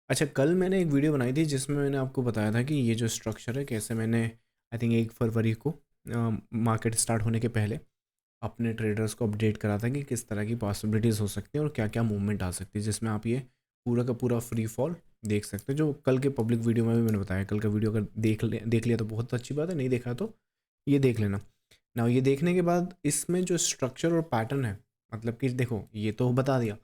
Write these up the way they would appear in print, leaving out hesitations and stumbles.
अच्छा, कल मैंने एक वीडियो बनाई थी जिसमें मैंने आपको बताया था कि ये जो स्ट्रक्चर है कैसे मैंने आई थिंक 1 फरवरी को मार्केट स्टार्ट होने के पहले अपने ट्रेडर्स को अपडेट करा था कि किस तरह की पॉसिबिलिटीज़ हो सकती हैं और क्या क्या मूवमेंट आ सकती है, जिसमें आप ये पूरा का पूरा फ्री फॉल देख सकते हो। जो कल के पब्लिक वीडियो में भी मैंने बताया, कल का वीडियो अगर देख लिया तो बहुत अच्छी बात है, नहीं देखा तो ये देख लेना ना। ये देखने के बाद इसमें जो स्ट्रक्चर और पैटर्न है, मतलब कि देखो ये तो बता दिया,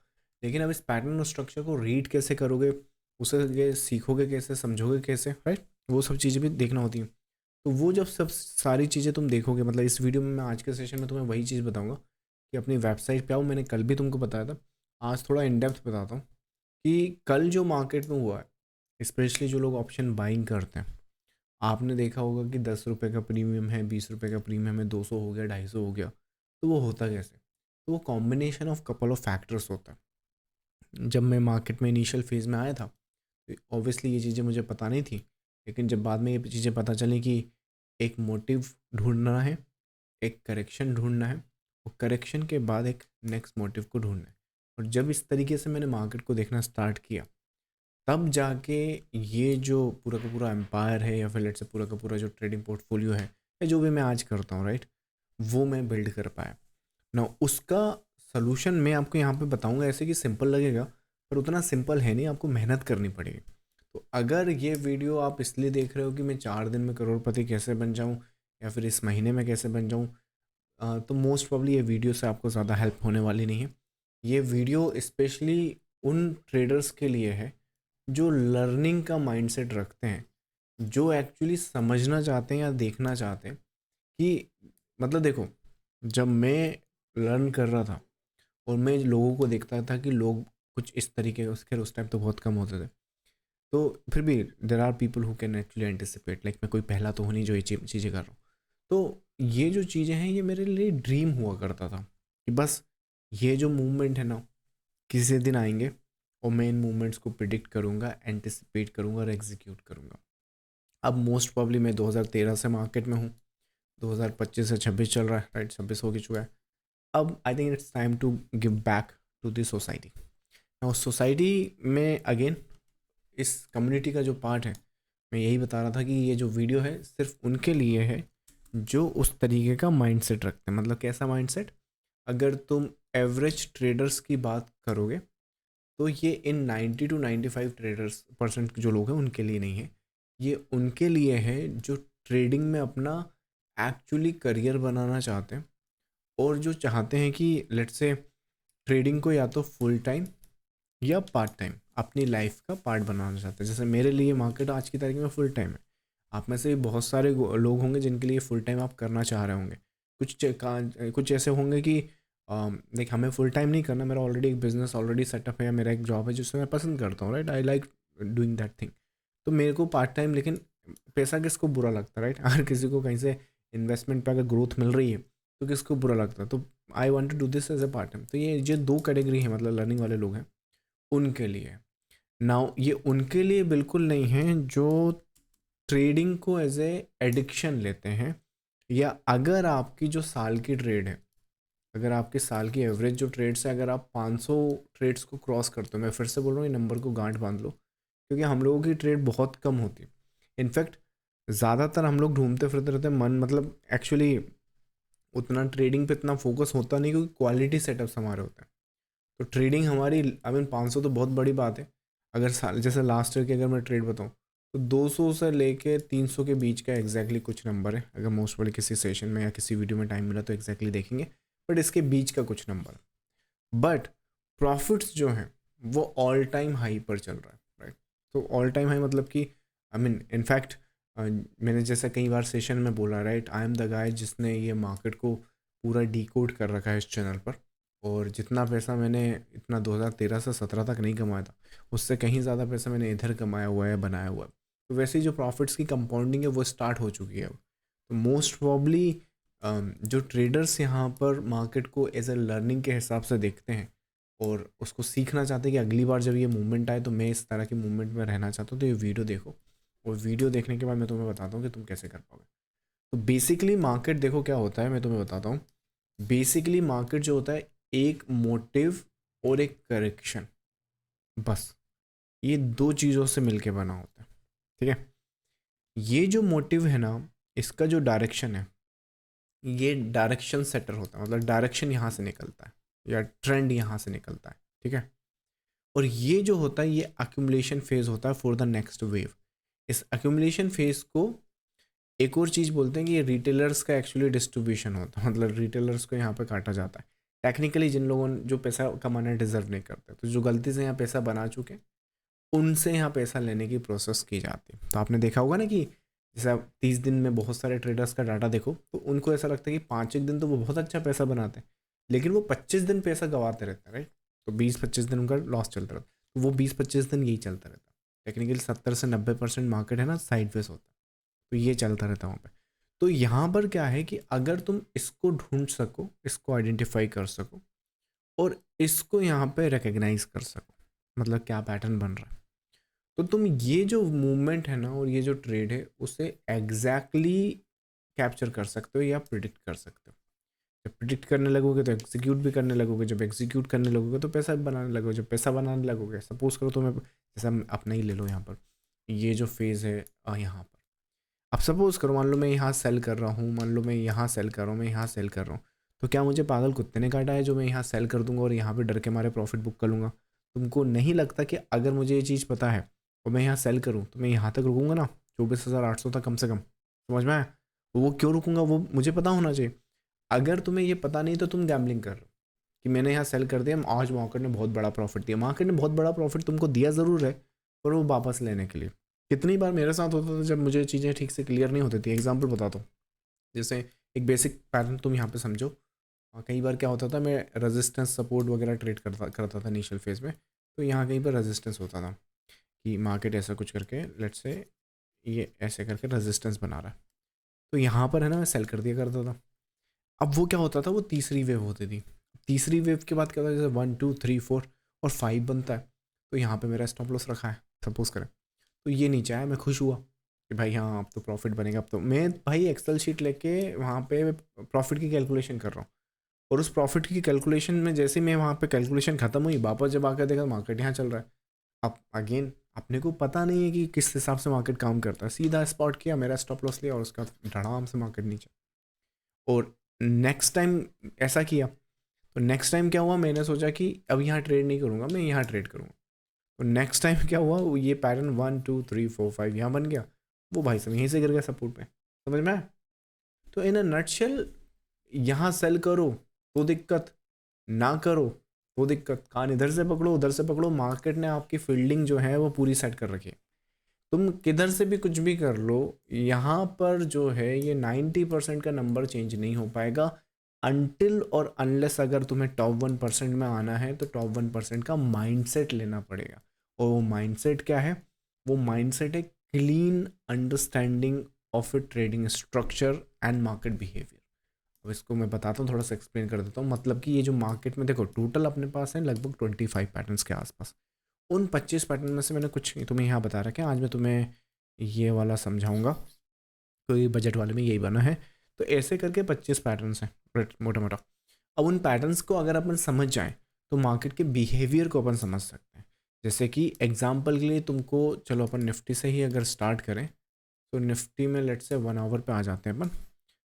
लेकिन अब इस पैटर्न और स्ट्रक्चर को रीड कैसे करोगे, उसे ये सीखोगे कैसे, समझोगे कैसे, राइट, वो सब चीज़ें भी देखना होती हैं। तो वो जब सब सारी चीज़ें तुम देखोगे, मतलब इस वीडियो में मैं आज के सेशन में तुम्हें वही चीज़ बताऊंगा कि अपनी वेबसाइट पे आओ। मैंने कल भी तुमको बताया था, आज थोड़ा इन डेप्थ बताता हूँ कि कल जो मार्केट में हुआ है, स्पेशली जो लोग ऑप्शन बाइंग करते हैं, आपने देखा होगा कि 10 रुपये का प्रीमियम है, 20 रुपये का प्रीमियम है, 200 हो गया, 250 हो गया। तो वो होता कैसे? तो वो combination of couple of factors होता है। जब मैं मार्केट में इनिशियल फेज़ में आया था तो ऑब्वियसली ये चीज़ें मुझे पता नहीं थी, लेकिन जब बाद में ये चीज़ें पता चली कि एक मोटिव ढूंढना है, एक करेक्शन ढूंढना है, और करेक्शन के बाद एक नेक्स्ट मोटिव को ढूंढना है, और जब इस तरीके से मैंने मार्केट को देखना स्टार्ट किया, तब जाके ये जो पूरा का पूरा एम्पायर है, या फिर लेट्स से पूरा का पूरा जो ट्रेडिंग पोर्टफोलियो है, या जो भी मैं आज करता हूँ, राइट, वो मैं बिल्ड कर पाया ना। उसका सलूशन मैं आपको यहाँ पे बताऊंगा, ऐसे कि सिंपल लगेगा पर उतना सिंपल है नहीं, आपको मेहनत करनी पड़ेगी। तो अगर ये वीडियो आप इसलिए देख रहे हो कि मैं 4 दिन में करोड़पति कैसे बन जाऊँ, या फिर इस महीने में कैसे बन जाऊँ, तो मोस्ट प्रॉब्ली ये वीडियो से आपको ज़्यादा हेल्प होने वाली नहीं है। ये वीडियो स्पेशली उन ट्रेडर्स के लिए है जो लर्निंग का माइंडसेट रखते हैं, जो एक्चुअली समझना चाहते हैं या देखना चाहते हैं कि, मतलब देखो, जब मैं लर्न कर रहा था और मैं लोगों को देखता था कि लोग कुछ इस तरीके के, उसके उस टाइम तो बहुत कम होते थे, तो फिर भी there are people who can actually anticipate, like मैं कोई पहला तो हो नहीं जो ये चीज़ें कर रहा हूँ। तो ये जो चीज़ें हैं ये मेरे लिए ड्रीम हुआ करता था कि बस ये जो मूवमेंट है ना, किसी दिन आएंगे और मैं इन मूवमेंट्स को प्रिडिक्ट करूँगा, एंटिसिपेट करूँगा और एग्जीक्यूट करूँगा। अब मोस्ट प्रॉब्ली मैं 2013 से मार्केट में हूँ, 2025 से 26 चल रहा है, राइट, 26 हो चुका है। अब I think it's time to give back to this society. और सोसाइटी में अगेन इस कम्युनिटी का जो पार्ट है, मैं यही बता रहा था कि ये जो वीडियो है सिर्फ उनके लिए है जो उस तरीके का माइंडसेट रखते हैं। मतलब कैसा माइंडसेट? अगर तुम एवरेज ट्रेडर्स की बात करोगे तो ये इन 90 to 95 ट्रेडर्स % जो लोग हैं उनके लिए नहीं है। ये उनके लिए है जो ट्रेडिंग में अपना एक्चुअली करियर बनाना चाहते हैं, और जो चाहते हैं कि लेट्स से ट्रेडिंग को या तो फुल टाइम या पार्ट टाइम अपनी लाइफ का पार्ट बनाना चाहते हैं। जैसे मेरे लिए मार्केट आज की तारीख में फुल टाइम है। आप में से भी बहुत सारे लोग होंगे जिनके लिए फुल टाइम आप करना चाह रहे होंगे। कुछ ऐसे होंगे कि देख, हमें फुल टाइम नहीं करना, मेरा ऑलरेडी एक बिजनेस ऑलरेडी सेटअप है, या मेरा एक जॉब है जिससे मैं पसंद करता हूँ, right, I like doing that thing. तो मेरे को पार्ट टाइम, लेकिन पैसा किसको बुरा लगता है, राइट? अगर किसी को कहीं से इन्वेस्टमेंट पे अगर ग्रोथ मिल रही है तो किसको बुरा लगता है? तो I want to do this as a part time. तो ये जो दो कैटेगरी है, मतलब लर्निंग वाले लोग हैं, उनके लिए। नाउ ये उनके लिए बिल्कुल नहीं है जो ट्रेडिंग को एज ए एडिक्शन लेते हैं, या अगर आपकी जो साल की ट्रेड है, अगर आपके साल की एवरेज जो ट्रेड्स है, अगर आप 500 ट्रेड्स को क्रॉस करते हो, मैं फिर से बोल रहा हूँ, ये नंबर को गांठ बांध लो, क्योंकि हम लोगों की ट्रेड बहुत कम होती है। इनफैक्ट ज़्यादातर हम लोग ढूंढते फिरते रहते हैं, मन मतलब एक्चुअली उतना ट्रेडिंग पे इतना फोकस होता नहीं, क्योंकि क्वालिटी सेटअप्स हमारे होते हैं। तो ट्रेडिंग हमारी, आई मीन 500 तो बहुत बड़ी बात है। अगर साल, जैसे लास्ट ईयर की अगर मैं ट्रेड बताऊँ, तो 200 से लेके 300 के बीच का एग्जैक्टली कुछ नंबर है। अगर मोस्ट बड़े किसी सेशन में या किसी वीडियो में टाइम मिला तो एग्जैक्टली देखेंगे, बट इसके बीच का कुछ नंबर। बट प्रॉफिट्स जो हैं वो ऑल टाइम हाई पर चल रहा है, राइट। तो ऑल टाइम हाई मतलब कि आई मीन इनफैक्ट मैंने जैसा कई बार सेशन में बोला, right, I am the guy जिसने ये मार्केट को पूरा डीकोड कर रखा है इस चैनल पर। और जितना पैसा मैंने इतना 2013 से 17 तक नहीं कमाया था, उससे कहीं ज़्यादा पैसा मैंने इधर कमाया हुआ है, बनाया हुआ है। तो वैसे ही जो प्रॉफिट्स की कंपाउंडिंग है वो स्टार्ट हो चुकी है अब। तो मोस्ट प्रॉब्ली जो ट्रेडर्स यहाँ पर मार्केट को एज ए लर्निंग के हिसाब से देखते हैं और उसको सीखना चाहते हैं कि अगली बार जब ये मूवमेंट आए तो मैं इस तरह की मूवमेंट में रहना चाहता हूँ, तो ये वीडियो देखो, और वीडियो देखने के बाद मैं तुम्हें बताता हूँ कि तुम कैसे कर पाओगे। तो बेसिकली मार्केट देखो क्या होता है, मैं तुम्हें बताता हूँ। बेसिकली मार्केट जो होता है, एक मोटिव और एक करेक्शन, बस ये दो चीज़ों से मिलके बना होता है, ठीक है। ये जो मोटिव है ना, इसका जो डायरेक्शन है, ये डायरेक्शन सेटर होता है, मतलब डायरेक्शन यहाँ से निकलता है या ट्रेंड यहाँ से निकलता है, ठीक है। और ये जो होता है, ये अक्यूमुलेशन फेज होता है फॉर द नेक्स्ट वेव। इस अक्यूमुलेशन फेज को एक और चीज़ बोलते हैं कि ये रिटेलर्स का एक्चुअली डिस्ट्रीब्यूशन होता है, मतलब रिटेलर्स को यहाँ पे काटा जाता है। टेक्निकली जिन लोगों ने जो पैसा कमाना डिजर्व नहीं करते, तो जो गलती से यहाँ पैसा बना चुके हैं, उनसे यहाँ पैसा लेने की प्रोसेस की जाती है। तो आपने देखा होगा ना कि जैसे आप 30 दिन में बहुत सारे ट्रेडर्स का डाटा देखो, तो उनको ऐसा लगता है कि 5 एक दिन तो वो बहुत अच्छा पैसा बनाते हैं, लेकिन वो 25 दिन पैसा गंवाते रहते हैं, राइट। तो 20-25 दिन उनका लॉस चलता रहता है, तो वो 20-25 दिन यही चलता रहता है। टेक्निकली 70 से 90% मार्केट है ना साइडवेज होता है, तो ये चलता रहता है वहाँ पे। तो यहाँ पर क्या है कि अगर तुम इसको ढूंढ सको, इसको आइडेंटिफाई कर सको और इसको यहाँ पे रिकग्नाइज कर सको, मतलब क्या पैटर्न बन रहा है, तो तुम ये जो मूवमेंट है ना और ये जो ट्रेड है उसे एग्जैक्टली कैप्चर कर सकते हो या प्रिडिक्ट कर सकते हो। जब प्रिडिक्ट करने लगोगे तो एग्जीक्यूट भी करने लगोगे, जब एग्जीक्यूट करने लगोगे तो पैसा बनाने लगोगे, जब पैसा बनाने लगोगे, सपोज करो तुम्हें, जैसे हम अपना ही ले लो यहाँ पर, ये जो फेज़ है यहाँ पर, अब सपोज करो मान लो मैं यहाँ सेल कर रहा हूँ, मान लो मैं यहाँ सेल कर रहा हूँ, मैं यहाँ सेल कर रहा हूँ, तो क्या मुझे पागल कुत्ते ने काटा है जो मैं यहाँ सेल कर दूंगा और यहाँ पे डर के मारे प्रॉफिट बुक कर लूँगा? तुमको नहीं लगता कि अगर मुझे ये चीज़ पता है और मैं यहाँ सेल करूँ तो मैं यहाँ तक रुकूंगा ना, 24,800 तक कम से कम, समझ में आया? वो क्यों रुकूंगा, वो मुझे पता होना चाहिए। अगर तुम्हें ये पता नहीं तो तुम गैम्बलिंग कर रहे हो कि मैंने यहाँ सेल कर दिया, आज मार्केट ने बहुत बड़ा प्रॉफिट दिया। मार्केट ने बहुत बड़ा प्रॉफिट तुमको दिया ज़रूर है, पर वो वापस लेने के लिए। कितनी बार मेरे साथ होता था जब मुझे चीज़ें ठीक से क्लियर नहीं होती थी। एग्जांपल बताता हूँ, जैसे एक बेसिक पैटर्न तुम यहाँ पे समझो। कई बार क्या होता था, मैं रेजिस्टेंस सपोर्ट वगैरह ट्रेड करता था इनिशियल फेज़ में, तो यहाँ कहीं पर रेजिस्टेंस होता था कि मार्केट ऐसा कुछ करके, लेट्स से ये ऐसे करके रेजिस्टेंस बना रहा है, तो यहाँ पर है ना मैं सेल कर दिया करता था। अब वो क्या होता था, वो तीसरी वेव होती थी। तीसरी वेव के बाद क्या होता है, जैसे 1 2 3 4 और 5 बनता है, तो यहाँ पे मेरा स्टॉप लॉस रखा है सपोज करें, तो ये नीचे आया, मैं खुश हुआ कि भाई हाँ अब तो प्रॉफिट बनेगा। अब तो मैं भाई एक्सेल शीट लेके वहाँ पे प्रॉफिट की कैलकुलेशन कर रहा हूँ, और उस प्रॉफिट की कैलकुलेशन में जैसे मैं वहाँ पे कैलकुलेशन खत्म हुई, वापस जब आकर देखा मार्केट यहाँ चल रहा है। अब अगेन अपने को पता नहीं है कि किस हिसाब से मार्केट काम करता है, सीधा स्पॉट किया, मेरा स्टॉप लॉस लिया और उसका धड़ाम से मार्केट नीचे। और नेक्स्ट टाइम ऐसा किया, तो नेक्स्ट टाइम क्या हुआ, मैंने सोचा कि अब यहाँ ट्रेड नहीं करूँगा, मैं यहाँ ट्रेड करूँगा। तो नेक्स्ट टाइम क्या हुआ, वो ये पैटर्न 1 2 3 4 5 यहाँ बन गया, वो भाई साहब यहीं से गिर गया सपोर्ट पे, समझ में आया? तो इन अ नटशेल, यहाँ सेल करो तो दिक्कत, ना करो तो दिक्कत। कान इधर से पकड़ो उधर से पकड़ो, मार्केट ने आपकी फील्डिंग जो है वो पूरी सेट कर रखी है। तुम किधर से भी कुछ भी कर लो, यहाँ पर जो है ये 90% का नंबर चेंज नहीं हो पाएगा अनटिल और अनलेस अगर तुम्हें टॉप 1% में आना है तो टॉप 1% का माइंडसेट लेना पड़ेगा। और वो माइंडसेट क्या है? वो माइंडसेट है clean understanding of A trading structure and market behaviour. अब इसको मैं बताता हूँ, थोड़ा सा एक्सप्लेन कर देता हूँ। मतलब कि ये जो मार्केट में देखो टोटल अपने पास है लगभग 25 पैटर्न्स के आसपास। उन 25 पैटर्न में से मैंने कुछ तुम्हें यहाँ बता रखा है, आज मैं तुम्हें ये वाला समझाऊंगा। तो ये बजट वाले में यही बना है। तो ऐसे करके 25 पैटर्न्स हैं मोटा मोटा। अब उन पैटर्न्स को अगर अपन समझ जाएं तो मार्केट के बिहेवियर को अपन समझ सकते हैं। जैसे कि एग्जांपल के लिए तुमको, चलो अपन निफ्टी से ही अगर स्टार्ट करें, तो निफ्टी में लेट्स से 1 आवर पे आ जाते हैं अपन।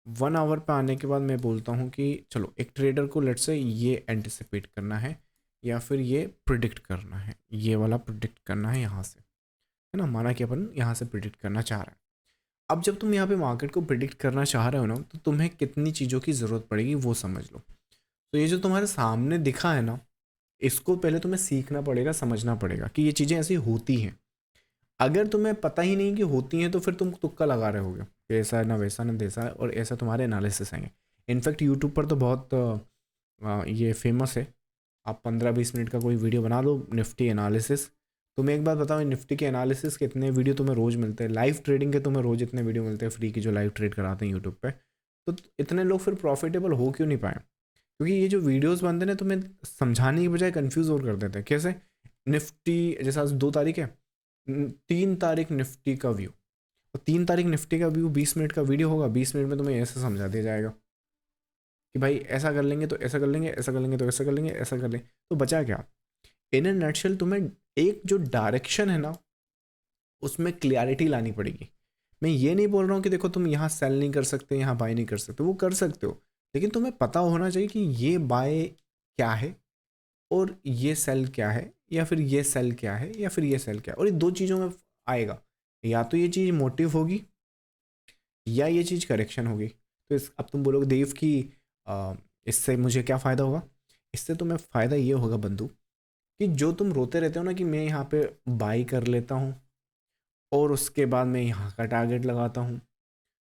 1 आवर पे आने के बाद मैं बोलता हूँ कि चलो एक ट्रेडर को लेट्स से ये एंटिसिपेट करना है या फिर ये प्रिडिक्ट करना है, ये वाला प्रिडिक्ट करना है यहाँ से, है ना। माना कि अपन यहाँ से प्रिडिक्ट करना चाह रहे हैं। अब जब तुम यहाँ पे मार्केट को प्रिडिक्ट करना चाह रहे हो ना, तो तुम्हें कितनी चीज़ों की ज़रूरत पड़ेगी वो समझ लो। तो ये जो तुम्हारे सामने दिखा है ना, इसको पहले तुम्हें सीखना पड़ेगा, समझना पड़ेगा कि ये चीज़ें ऐसी होती हैं। अगर तुम्हें पता ही नहीं कि होती हैं तो फिर तुम तुक्का लगा रहे होगे कि ऐसा है ना वैसा ना जैसा है, और ऐसा तुम्हारे एनालिसिस आएंगे। इनफैक्ट यूट्यूब पर तो बहुत ये फेमस है। आप 15-20 मिनट का कोई वीडियो बना लो निफ्टी एनालिसिस। तुम्हें एक बात बताओ, निफ्टी के एनालिसिस के इतने वीडियो तुम्हें रोज़ मिलते हैं, लाइव ट्रेडिंग के तुम्हें रोज़ इतने वीडियो मिलते हैं फ्री की जो लाइव ट्रेड कराते हैं यूट्यूब पे। तो इतने लोग फिर प्रॉफिटेबल हो क्यों नहीं पाए? क्योंकि ये जो वीडियोस बनते हैं तुम्हें समझाने की बजाय कंफ्यूज और कर देते हैं। कैसे? निफ्टी जैसे आज 2 तारीख है, 3 तारीख निफ्टी का व्यू, और 3 तारीख निफ्टी का व्यू 20 मिनट का वीडियो होगा। 20 मिनट में तुम्हें ऐसा समझा दिया जाएगा कि भाई ऐसा कर लेंगे तो ऐसा कर लेंगे, ऐसा कर लेंगे तो ऐसा कर लेंगे, ऐसा कर लेंगे, तो बचा क्या? इन ए नटशेल तुम्हें एक जो डायरेक्शन है ना उसमें क्लियरिटी लानी पड़ेगी। मैं ये नहीं बोल रहा हूँ कि देखो तुम यहाँ सेल नहीं कर सकते, यहाँ बाय नहीं कर सकते, वो कर सकते हो, लेकिन तुम्हें पता होना चाहिए कि ये बाय क्या है और ये सेल क्या है, या फिर ये सेल क्या है, या फिर ये सेल क्या है। और ये दो चीज़ों में आएगा, या तो ये चीज़ मोटिव होगी या ये चीज़ करेक्शन होगी। तो अब तुम बोलोगे देव कि इससे मुझे क्या फ़ायदा होगा? इससे तुम्हें फ़ायदा ये होगा बंधु कि जो तुम रोते रहते हो ना कि मैं यहाँ पे बाई कर लेता हूँ और उसके बाद मैं यहाँ का टारगेट लगाता हूँ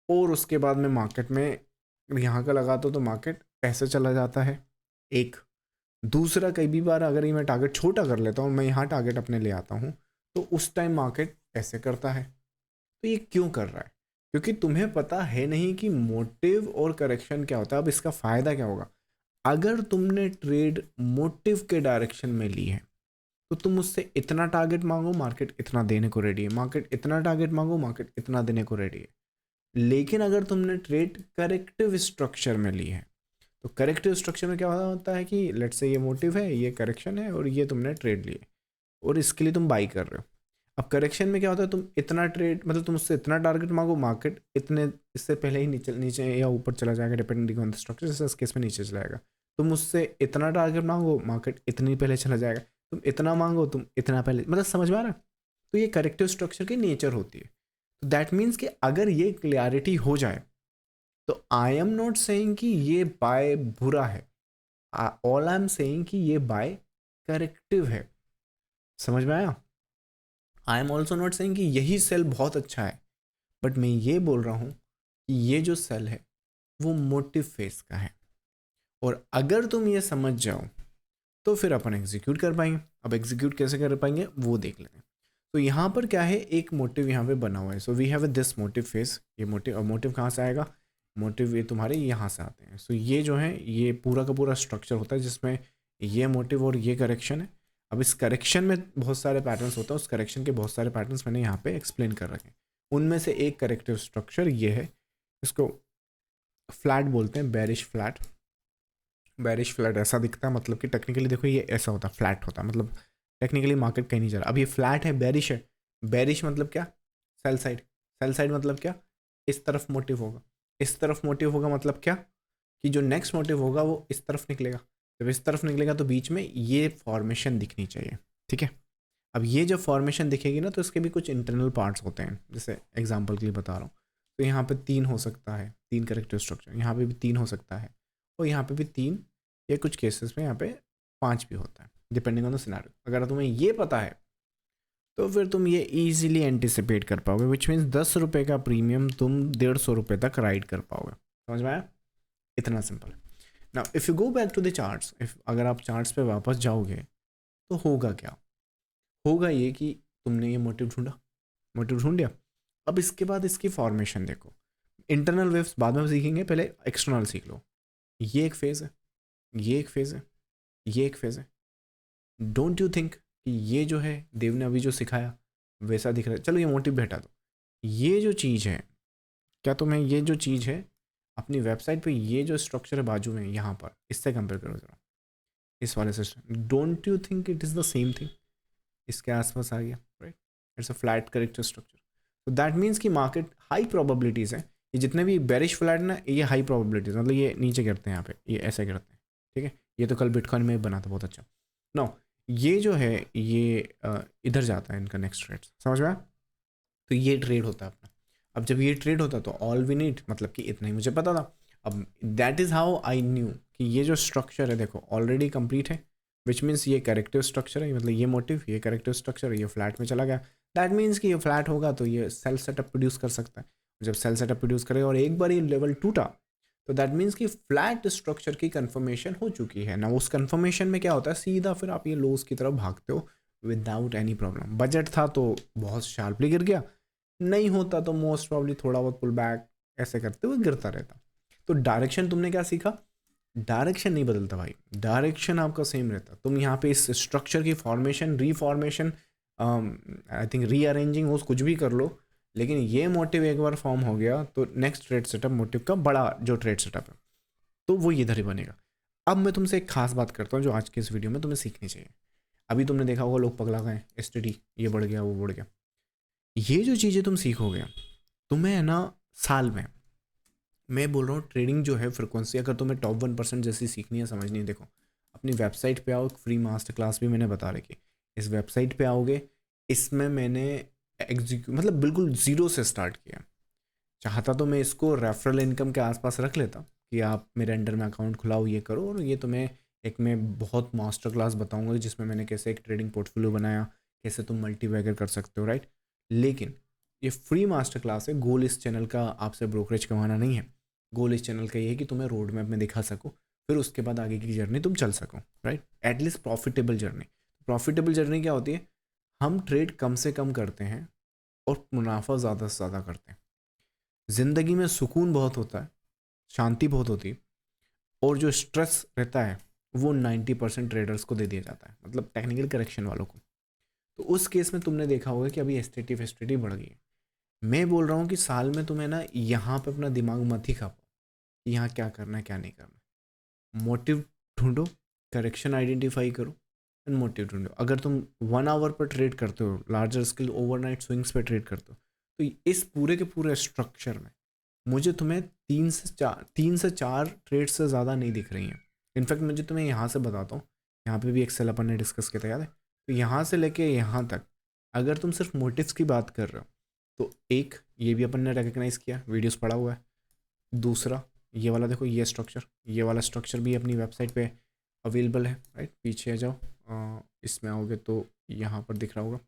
और उसके बाद मैं मार्केट में यहाँ का लगाता हूँ तो मार्केट ऐसे चला जाता है। एक दूसरा, कई भी बार अगर ये मैं टारगेट छोटा कर लेता हूँ, मैं यहाँ टारगेट अपने ले आता हूँ तो उस टाइम मार्केट ऐसे करता है। तो ये क्यों कर रहा है? क्योंकि तुम्हें पता है नहीं कि मोटिव और करेक्शन क्या होता है। अब इसका फ़ायदा क्या होगा? अगर तुमने ट्रेड मोटिव के डायरेक्शन में ली है तो तुम उससे इतना टारगेट मांगो, मार्केट इतना देने को रेडी है, मार्केट इतना टारगेट मांगो, मार्केट इतना देने को रेडी है। लेकिन अगर तुमने ट्रेड करेक्टिव स्ट्रक्चर में ली है तो करेक्टिव स्ट्रक्चर में क्या होता है कि लेट्स से ये मोटिव है, ये करेक्शन है और ये तुमने ट्रेड लिए और इसके लिए तुम बाई कर रहे हो। अब करेक्शन में क्या होता है, तुम इतना ट्रेड मतलब तुम उससे इतना टारगेट मांगो, मार्केट इतने इससे पहले ही नीचे नीचे या ऊपर चला जाएगा डिपेंडिंग ऑन द स्ट्रक्चर। जैसे इस केस में नीचे चला जाएगा। तुम उससे इतना टारगेट मांगो, मार्केट इतनी पहले चला जाएगा। तुम इतना मांगो, तुम इतना पहले, मतलब समझ में आ रहा है? तो ये करेक्टिव स्ट्रक्चर की नेचर होती है। तो दैट मीन्स कि अगर ये क्लियरिटी हो जाए तो आई एम नॉट सेइंग कि ये बाय बुरा है, ऑल आई एम सेइंग कि ये बाय करेक्टिव है। समझ में आया? I am also not saying कि यही सेल बहुत अच्छा है, बट मैं ये बोल रहा हूँ कि ये जो सेल है वो मोटिव फेस का है। और अगर तुम ये समझ जाओ तो फिर अपन एग्जीक्यूट कर पाएंगे। अब एग्जीक्यूट कैसे कर पाएंगे वो देख लेते हैं। तो यहाँ पर क्या है, एक मोटिव यहाँ पे बना हुआ है। So we have this motive face. ये मोटिव कहाँ से आएगा? मोटिव ये तुम्हारे यहाँ से आते हैं। सो ये जो है ये पूरा का पूरा स्ट्रक्चर होता है जिसमें ये मोटिव और ये करेक्शन है। अब इस करेक्शन में बहुत सारे पैटर्न्स होते हैं, उस करेक्शन के बहुत सारे पैटर्न्स मैंने यहाँ पे एक्सप्लेन कर रखे हैं। उनमें से एक करेक्टिव स्ट्रक्चर ये है, इसको फ्लैट बोलते हैं, बेरिश फ्लैट। बेरिश फ्लैट ऐसा दिखता है, मतलब कि टेक्निकली देखो ये ऐसा होता है, फ्लैट होता है, मतलब टेक्निकली मार्केट कहीं नहीं जा रहा। अब ये फ्लैट है, बेरिश है। बेरिश मतलब क्या? Sell side. सेल साइड मतलब क्या? इस तरफ मोटिव होगा। इस तरफ मोटिव होगा मतलब क्या? कि जो नेक्स्ट मोटिव होगा वो इस तरफ निकलेगा। जब इस तरफ निकलेगा तो बीच में ये फॉर्मेशन दिखनी चाहिए। ठीक है। अब ये जब फॉर्मेशन दिखेगी ना तो इसके भी कुछ इंटरनल पार्ट्स होते हैं। जैसे एग्जांपल के लिए बता रहा हूँ, तो यहाँ पे 3 हो सकता है, 3 करेक्टिव स्ट्रक्चर। यहाँ पे भी 3 हो सकता है और यहाँ पे भी 3, या कुछ केसेस में यहाँ पे 5 भी होता है, डिपेंडिंग ऑन द सिनेरियो। अगर तुम्हें ये पता है तो फिर तुम ये ईजिली एंटिसिपेट कर पाओगे, विच मीन्स 10 रुपये का प्रीमियम तुम 150 रुपये तक राइड कर पाओगे। समझ में आया? इतना सिंपल है। Now if you go back to the charts, अगर आप चार्ट्स पे वापस जाओगे तो होगा क्या? होगा ये कि तुमने ये मोटिव ढूंढा, मोटिव ढूंढ लिया। अब इसके बाद इसकी फॉर्मेशन देखो। इंटरनल वेव्स बाद में सीखेंगे, पहले एक्सटर्नल सीख लो। ये एक फेज़ है, ये एक फेज़ है, ये एक फेज़ है। डोंट यू थिंक कि ये जो है देव ने अभी जो सिखाया वैसा दिख रहा है? चलो ये मोटिव भी हटा दो। ये जो चीज़ है, क्या तुम्हें ये जो चीज़ है अपनी वेबसाइट पे, ये जो स्ट्रक्चर है बाजू में यहाँ पर, इससे कंपेयर करो जरा, इस वाले system. Don't you think it is the same thing? इसके आसपास आ गया, right? It's a flat character structure. तो दैट मीन्स कि मार्केट हाई प्रोबेबिलिटीज़ है। ये जितने भी बेरिश फ्लैट ना, ये हाई प्रोबेबिलिटीज़, मतलब ये नीचे गिरते हैं, यहाँ पे ये ऐसे गिरते हैं। ठीक है। ये तो कल बिटकॉइन में बना था, बहुत अच्छा। नो, ये जो है ये इधर जाता है इनका नेक्स्ट ट्रेड। समझ में आया? तो ये ट्रेड होता है अपना। अब जब ये ट्रेड होता है तो ऑल वी नीड, मतलब कि इतना ही मुझे पता था। अब that is how I knew कि ये जो स्ट्रक्चर है देखो ऑलरेडी कंप्लीट है, विच मीन्स ये करेक्टिव स्ट्रक्चर है, मतलब ये मोटिव, ये करेक्टिव स्ट्रक्चर, ये फ्लैट में चला गया। दैट मीन्स कि ये फ्लैट होगा तो ये सेल सेटअप प्रोड्यूस कर सकता है। जब सेल सेटअप प्रोड्यूस करेगा और एक बार ये लेवल टूटा तो दैट मीन्स कि फ्लैट स्ट्रक्चर की कन्फर्मेशन हो चुकी है ना। उस कन्फर्मेशन में क्या होता है, सीधा फिर आप ये लोस की तरफ भागते हो विदाउट एनी प्रॉब्लम। बजट था तो बहुत शार्पली गिर गया, नहीं होता तो मोस्ट प्रॉब्ली थोड़ा बहुत पुल बैक ऐसे करते हुए गिरता रहता। तो डायरेक्शन तुमने क्या सीखा? डायरेक्शन नहीं बदलता भाई, डायरेक्शन आपका सेम रहता। तुम यहाँ पे इस स्ट्रक्चर की फॉर्मेशन, रीफॉर्मेशन, आई थिंक रीअरेंजिंग, उस कुछ भी कर लो, लेकिन ये मोटिव एक बार फॉर्म हो गया तो नेक्स्ट ट्रेड सेटअप, मोटिव का बड़ा जो ट्रेड सेटअप है तो वो इधर ही बनेगा। अब मैं तुमसे एक खास बात करता हूँ जो आज के इस वीडियो में तुम्हें सीखनी चाहिए। अभी तुमने देखा होगा लोग पगला गए, STD ये बढ़ गया वो बढ़ गया। ये जो चीज़ें तुम सीखोगे तुम्हें है ना साल में, मैं बोल रहा हूँ ट्रेडिंग जो है फ्रिक्वेंसी, अगर तुम्हें टॉप 1% जैसी सीखनी है समझनी है, देखो अपनी वेबसाइट पे आओ, एक फ्री मास्टर क्लास भी मैंने बता रखी, इस वेबसाइट पे आओगे, इसमें मैंने मतलब बिल्कुल ज़ीरो से स्टार्ट किया। चाहता तो मैं इसको रेफरल इनकम के आसपास रख लेता कि आप मेरे अंडर में अकाउंट खुलाओ ये करो, और ये तुम्हें एक मैं बहुत मास्टर क्लास बताऊंगा जिसमें मैंने कैसे एक ट्रेडिंग पोर्टफोलियो बनाया, कैसे तुम मल्टीबैगर कर सकते हो, राइट। लेकिन ये फ्री मास्टर क्लास है, गोल इस चैनल का आपसे ब्रोकरेज कमाना नहीं है, गोल इस चैनल का ये है कि तुम्हें रोड मैप में दिखा सको, फिर उसके बाद आगे की जर्नी तुम चल सको, right, at least profitable journey. Profitable journey क्या होती है, हम ट्रेड कम से कम करते हैं और मुनाफा ज़्यादा से ज़्यादा करते हैं। ज़िंदगी में सुकून बहुत होता है, शांति बहुत होती है, और जो स्ट्रेस रहता है वो 90% ट्रेडर्स को दे दिया जाता है, मतलब टेक्निकल करेक्शन वालों को। तो उस केस में तुमने देखा होगा कि अभी एसटीटी बढ़ गई है। मैं बोल रहा हूँ कि साल में तुम्हें ना यहाँ पे अपना दिमाग मत ही खा पाओ कि यहाँ क्या करना है क्या नहीं करना। मोटिव ढूंढो, करेक्शन आइडेंटिफाई करो एंड मोटिव ढूंढो। अगर तुम 1 आवर पर ट्रेड करते हो, लार्जर स्केल ओवरनाइट स्विंग्स पर ट्रेड करते हो, तो इस पूरे के पूरे स्ट्रक्चर में मुझे तुम्हें 3 से 4 ट्रेड से ज़्यादा नहीं दिख रही हैं। इनफैक्ट मुझे तुम्हें यहाँ से बताता हूँ, यहाँ पे भी एक्सेल अपन ने डिस्कस किया था, याद है। तो यहाँ से लेके यहाँ तक अगर तुम सिर्फ मोटिव्स की बात कर रहे हो तो एक ये भी अपन ने रिकग्नाइज़ किया, वीडियोस पड़ा हुआ है। दूसरा ये वाला देखो, ये स्ट्रक्चर, ये वाला स्ट्रक्चर भी अपनी वेबसाइट पे अवेलेबल है, राइट। पीछे आ जाओ, इसमें आओगे तो यहाँ पर दिख रहा होगा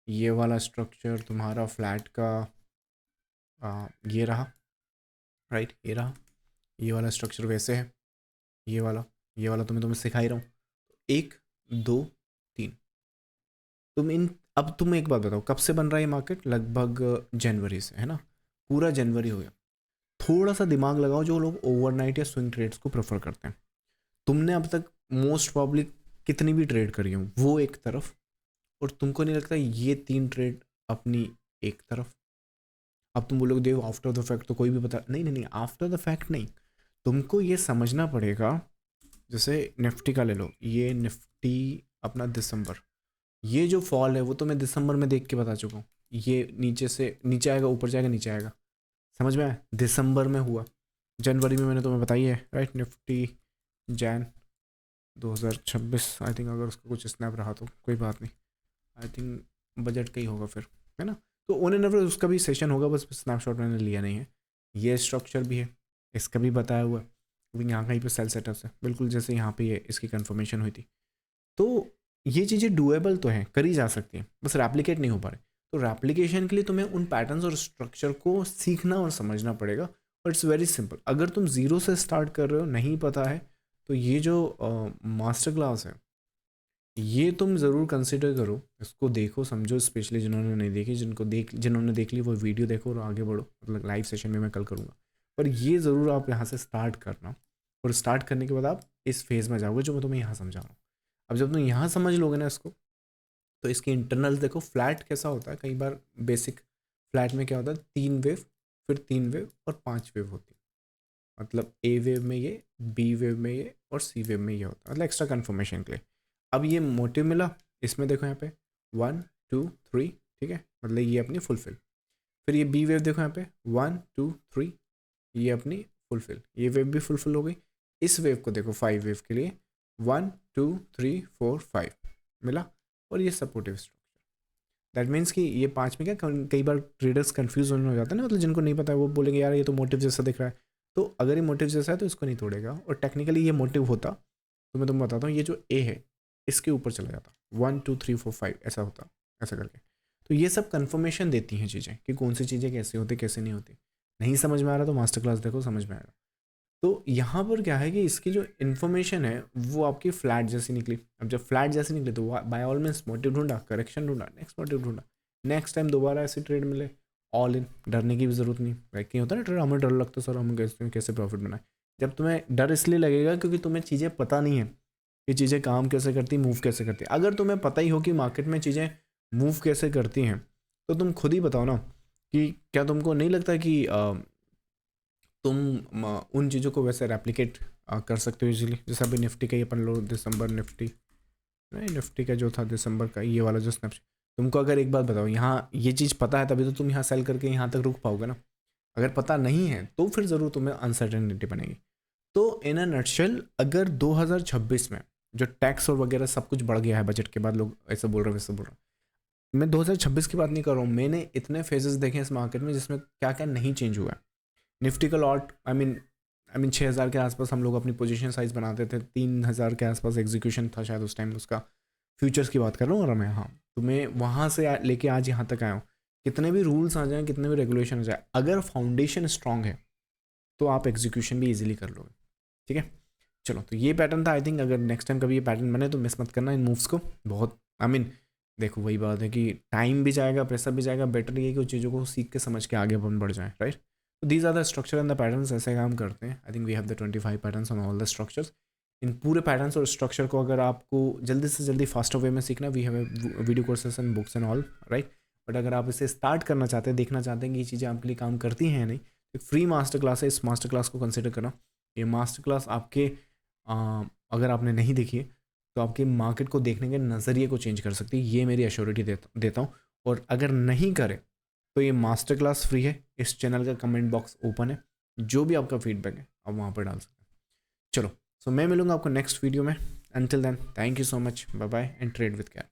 ये वाला स्ट्रक्चर तुम्हारा फ्लैट का, ये रहा, राइट, ये रहा। ये वाला स्ट्रक्चर वैसे है, ये वाला तो मैं तुम्हें सिखा ही रहा हूँ। 1 2 3 तुम इन, अब तुम एक बात बताओ, कब से बन रहा है ये मार्केट? लगभग जनवरी से, है ना, पूरा जनवरी हो गया। थोड़ा सा दिमाग लगाओ, जो लोग ओवरनाइट या स्विंग ट्रेड्स को प्रेफर करते हैं, तुमने अब तक मोस्ट प्रॉब्ली कितनी भी ट्रेड करी हो वो एक तरफ, और तुमको नहीं लगता ये 3 ट्रेड अपनी एक तरफ। अब तुम बोलोगे देव आफ्टर द फैक्ट तो कोई भी बता, नहीं नहीं नहीं, आफ्टर द फैक्ट नहीं, तुमको ये समझना पड़ेगा। जैसे निफ्टी का ले लो, ये निफ्टी अपना दिसंबर, ये जो फॉल है वो तो मैं दिसंबर में देख के बता चुका हूँ, ये नीचे से नीचे आएगा, ऊपर जाएगा, नीचे आएगा, समझ में आया। दिसंबर में हुआ, जनवरी में मैंने तुम्हें बताई है, right. Nifty Jain 2026 I think, अगर उसका कुछ स्नैप रहा तो कोई बात नहीं, आई थिंक बजट का ही होगा फिर, है ना। तो ऑन एंड एवरेज उसका भी सेशन होगा, बस स्नैपशॉट मैंने लिया नहीं है। ये स्ट्रक्चर भी है, इसका भी बताया हुआ है, लेकिन यहाँ कहीं पे सेल सेटअप है, बिल्कुल जैसे यहाँ पे ये इसकी कंफर्मेशन हुई थी। तो ये चीज़ें डुएबल तो हैं, करी जा सकती हैं, बस रेप्लिकेट नहीं हो पा रहे। तो रेप्लिकेशन के लिए तुम्हें उन पैटर्न्स और स्ट्रक्चर को सीखना और समझना पड़ेगा, और इट्स वेरी सिंपल। अगर तुम ज़ीरो से स्टार्ट कर रहे हो, नहीं पता है, तो ये जो मास्टर क्लास है ये तुम ज़रूर कंसिडर करो, इसको देखो समझो, स्पेशली जिन्होंने नहीं देखी, जिन्होंने देख ली वो वीडियो देखो और आगे बढ़ो, मतलब लाइव सेशन में मैं कल करूँगा। पर ये ज़रूर आप यहाँ से स्टार्ट करना, और स्टार्ट करने के बाद आप इस फेज़ में जाओगे जो मैं तुम्हें यहाँ समझा रहा हूँ। अब जब तुम यहाँ समझ लोगे ना इसको, तो इसके इंटरनल देखो, फ्लैट कैसा होता है। कई बार बेसिक फ्लैट में क्या होता है, 3 वेव, फिर 3 वेव और 5 वेव होती है। मतलब ए वेव में ये, बी वेव में ये, और सी वेव में ये होता है, मतलब एक्स्ट्रा कन्फर्मेशन के लिए। अब ये मोटिव मिला, इसमें देखो यहाँ पे 1 2 3, ठीक है, मतलब ये अपनी फुलफिल। फिर ये बी वेव देखो यहाँ पे 1 2 3, ये अपनी फुलफिल, ये वेव भी फुलफिल हो गई। इस वेव को देखो 5 वेव के लिए 1 2 3 4 5 मिला, और ये सपोर्टिव स्ट्रक्चर। दैट मीन्स कि ये 5 में क्या, कई बार ट्रेडर्स कंफ्यूज होने हो जाते हैं ना, मतलब जिनको नहीं पता है वो बोलेंगे यार ये तो मोटिव जैसा दिख रहा है। तो अगर ये मोटिव जैसा है तो इसको नहीं तोड़ेगा, और टेक्निकली ये मोटिव होता तो मैं तुम्हें बताता हूँ, ये जो ए है इसके ऊपर चला जाता, 1 2 3 4 5 ऐसा होता, ऐसा करके। तो ये सब कंफर्मेशन देती हैं चीज़ें कि कौन सी चीज़ें कैसे होती कैसे नहीं होती। नहीं समझ में आ रहा तो मास्टर क्लास देखो, समझ में आएगा। तो यहाँ पर क्या है कि इसकी जो इन्फॉर्मेशन है वो आपकी फ्लैट जैसी निकली। अब जब फ्लैट जैसी निकली तो बाय ऑल मीन्स मोटिव ढूंढा, करेक्शन ढूंढा, नेक्स्ट मोटिव ढूंढा, नेक्स्ट टाइम दोबारा ऐसी ट्रेड मिले, ऑल इन, डरने की भी ज़रूरत नहीं। कहीं होता है ना ट्रेड, हमें डर लगता है सर हम कैसे प्रॉफिट बनाए। जब तुम्हें डर इसलिए लगेगा क्योंकि तुम्हें चीज़ें पता नहीं है, ये चीज़ें काम कैसे करती, मूव कैसे करती। अगर तुम्हें पता ही हो कि मार्केट में चीज़ें मूव कैसे करती हैं, तो तुम खुद ही बताओ ना कि क्या तुमको नहीं लगता कि तुम उन चीज़ों को वैसे रेप्लिकेट कर सकते हो इजीली। जैसे अभी निफ्टी का ही अपन लो, दिसंबर निफ्टी नहीं, निफ्टी का जो था दिसंबर का ये वाला जो स्नैपशॉट, तुमको अगर एक बात बताओ, यहाँ ये चीज़ पता है तभी तो तुम यहाँ सेल करके यहाँ तक रुक पाओगे ना। अगर पता नहीं है तो फिर ज़रूर तुम्हें अनसर्टेनिटी बनेगी। तो इन अ नटशेल, अगर 2026 में जो टैक्स और वगैरह सब कुछ बढ़ गया है बजट के बाद, लोग ऐसा बोल रहे हैं वैसे बोल रहे हैं, मैं 2026 की बात नहीं कर रहा हूँ, मैंने इतने फेजेस देखे इस मार्केट में जिसमें क्या क्या नहीं चेंज हुआ है। निफ्टी का लॉट, आई मीन 6,000 के आसपास हम लोग अपनी पोजीशन साइज बनाते थे, 3,000 के आसपास एग्जीक्यूशन था शायद उस टाइम उसका, फ्यूचर्स की बात कर रहा हूँ। और मैं, हाँ, तो मैं वहाँ से लेके आज यहाँ तक आया हूँ। कितने भी रूल्स आ जाएँ, कितने भी रेगुलेशन आ जाए, अगर फाउंडेशन स्ट्रांग है तो आप एग्जीक्यूशन भी ईजिली कर लोगे। ठीक है, चलो, तो ये पैटर्न था। आई थिंक अगर नेक्स्ट टाइम कभी ये पैटर्न बने तो मिस मत करना इन मूव्स को। बहुत, देखो वही बात है कि टाइम भी जाएगा, पैसा भी जाएगा, बेटर ये है कि उन चीज़ों को सीख के समझ के आगे अपन बढ़ जाए, राइट। तो these are the structure and the patterns, ऐसे काम करते हैं। I think we have the 25 patterns on all the structures. इन पूरे पैटर्न्स और स्ट्रक्चर को अगर आपको जल्दी से जल्दी फास्टर वे में सीखना, we have video courses and books and all, right. But अगर आप इसे स्टार्ट करना चाहते हैं, देखना चाहते हैं कि ये चीज़ें आपके लिए काम करती हैं या नहीं, एक फ्री मास्टर क्लास है, इस मास्टर क्लास को कंसिडर करना। ये मास्टर क्लास आपके अगर आपने नहीं देखी है तो आपके मार्केट को देखने के नज़रिए को चेंज कर सकती है, ये मेरी एश्योरिटी देता हूँ। और अगर नहीं करे तो ये मास्टर क्लास फ्री है, इस चैनल का कमेंट बॉक्स ओपन है, जो भी आपका फीडबैक है आप वहाँ पर डाल सकते हैं। चलो, सो मैं मिलूंगा आपको नेक्स्ट वीडियो में। Until then, thank you so much, bye bye and trade with care.